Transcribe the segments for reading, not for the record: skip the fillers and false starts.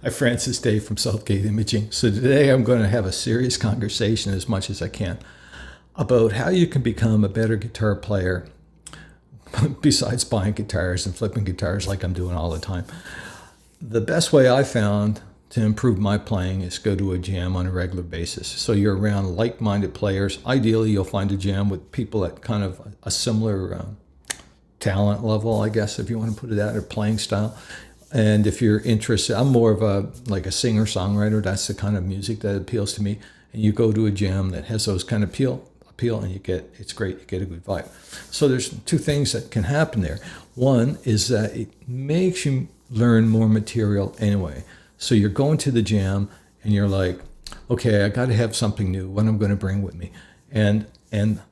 Hi, Francis Day from Southgate Imaging. So today I'm going to have a serious conversation as much as I can about how you can become a better guitar player besides buying guitars and flipping guitars like I'm doing all the time. The best way I found to improve my playing is go to a jam on a regular basis. So you're around like-minded players. Ideally, you'll find a jam with people at kind of a similar talent level, I guess, if you want to put it that, or playing style. And if you're interested, I'm more of a singer-songwriter. That's the kind of music that appeals to me. And you go to a jam that has those kind of appeal, and it's great. You get a good vibe. So there's two things that can happen there. One is that it makes you learn more material anyway. So you're going to the jam and you're like, okay, I got to have something new. What I'm going to bring with me, and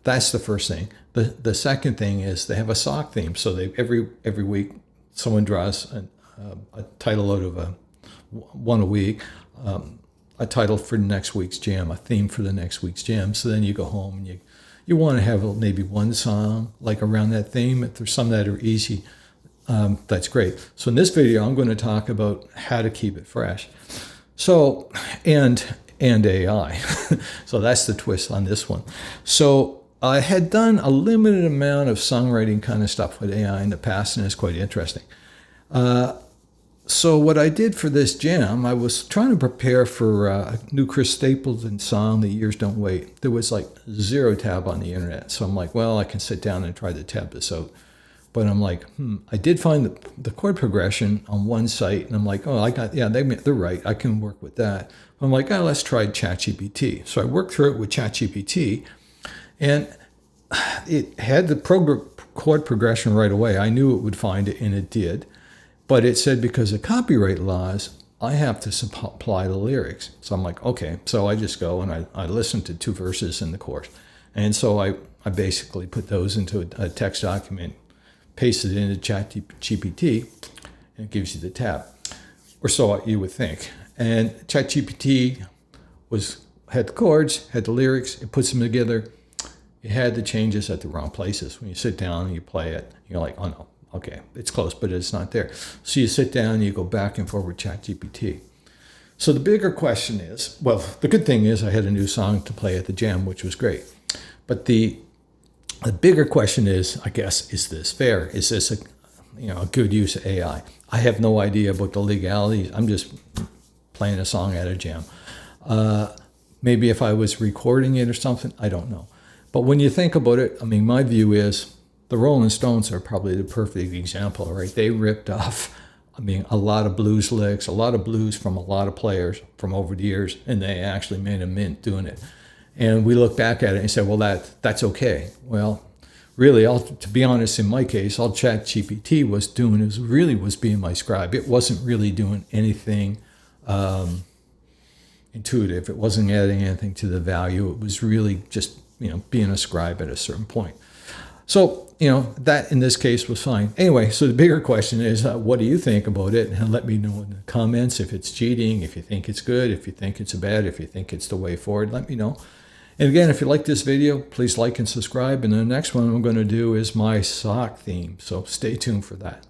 that's the first thing. The second thing is they have a sock theme. So they every week someone draws a title out of one a week, a title for next week's jam, a theme for the next week's jam. So then you go home and you want to have maybe one song like around that theme. If there's some that are easy, that's great. So in this video, I'm going to talk about how to keep it fresh. So, and AI. So that's the twist on this one. So I had done a limited amount of songwriting kind of stuff with AI in the past, and it's quite interesting. So what I did for this jam, I was trying to prepare for a new Chris Stapleton song, The Years Don't Wait. There was like zero tab on the internet. So I'm like, well, I can sit down and try to tab this out. But I'm like, I did find the chord progression on one site. And I'm like, oh, they're right. I can work with that. But I'm like, oh, let's try chatgpt. So I worked through it with chatgpt. And it had the chord progression right away. I knew it would find it, and it did. But it said because of copyright laws, I have to supply the lyrics. So I'm like, okay. So I just go and I listen to two verses in the chorus. And so I basically put those into a text document, paste it into ChatGPT, and it gives you the tab. Or so you would think. And ChatGPT had the chords, had the lyrics, it puts them together. It had the changes at the wrong places. When you sit down and you play it, you're like, oh no. Okay, it's close, but it's not there. So you sit down and you go back and forth with ChatGPT. So the bigger question is, well, the good thing is I had a new song to play at the jam, which was great. But the bigger question is, I guess, is this fair? Is this a good use of AI? I have no idea about the legalities. I'm just playing a song at a jam. Maybe if I was recording it or something, I don't know. But when you think about it, I mean, my view is, the Rolling Stones are probably the perfect example, right? They ripped off, a lot of blues licks, a lot of blues from a lot of players from over the years, and they actually made a mint doing it. And we look back at it and say, well, that's okay. Well, really, to be honest, in my case, all ChatGPT was doing was being my scribe. It wasn't really doing anything intuitive. It wasn't adding anything to the value. It was really just, being a scribe at a certain point. So, that in this case was fine. Anyway, so the bigger question is, what do you think about it? And let me know in the comments if it's cheating, if you think it's good, if you think it's bad, if you think it's the way forward, let me know. And again, if you like this video, please like and subscribe. And the next one I'm going to do is my sock theme. So stay tuned for that.